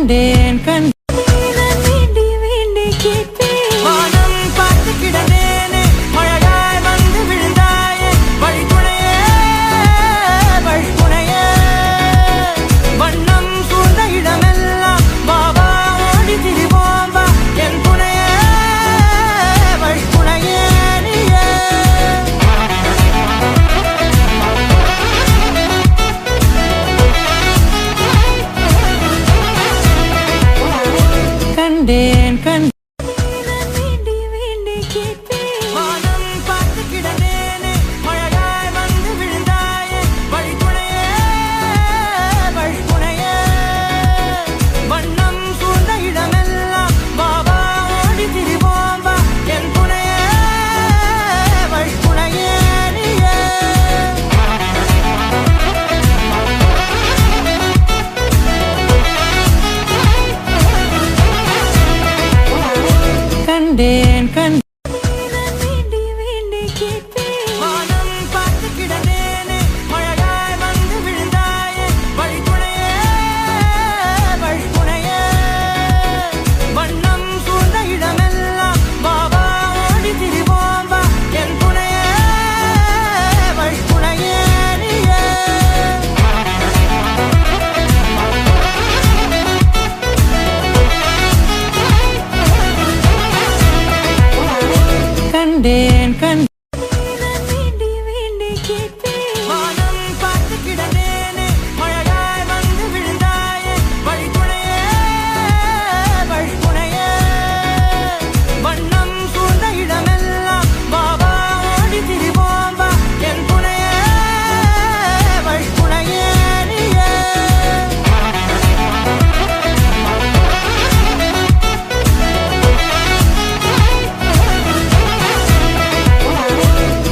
கண்டேன் வேண்டி வேண்டி கேட்டேன் வானம் பார்த்து கிடந்தேனே மழையாய் வந்து விழுந்தாயே வழித்துணையே வழித்துணையே வண்ணம் சூழ்ந்த இடமெல்லாம் பாபா ஓடி திரிவோம் வா என் துணையே வழித்துணையே நீயே கண்டேன் வேண்டி வேண்டி கேட்டேன் வானம் பார்த்து கிடந்தேனே மழையாய் வந்து விழுந்தாயே வழித்துணையே வழித்துணையே வண்ணம் சூழ்ந்த இடமெல்லாம் பாபா ஓடி திரிவோம் வா என் துணையே வழித்துணையே நீயே கண்டேன் வேண்டி வேண்டி கேட்டேன் வானம் பார்த்து கிடந்தேனே மழையாய் வந்து விழுந்தாயே வழித்துணையே வழித்துணையே வண்ணம் சூழ்ந்த இடமெல்லாம் பாபா ஓடி திரிவோம் வா என் துணையே வழித்துணையே நீயே கண்டேன் வேண்டி வேண்டி கேட்டேன் வானம் பார்த்து கிடந்தேனே மழையாய் வந்து விழுந்தாயே வழித்துணையே வழித்துணையே வண்ணம் சூழ்ந்த இடமெல்லாம் பாபா ஓடி திரிவோம் வா என் துணையே வழித்துணையே நீயே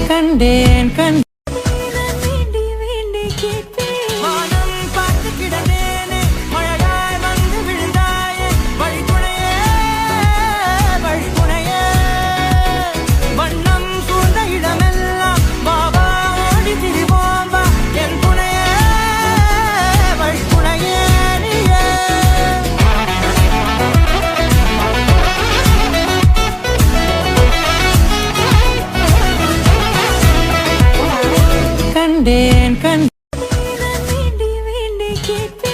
கண்டேன் வேண்டி வேண்டி கேட்டேன் வானம் பார்த்து கிடந்தேனே மழையாய் வந்து விழுந்தாயே வழித்துணையே வழித்துணையே வண்ணம் சூழ்ந்த இடமெல்லாம் பாபா ஓடி திரிவோம் வா என் துணையே வழித்துணையே நீயே கண்டேன் வேண்டி வேண்டி கேட்டேன்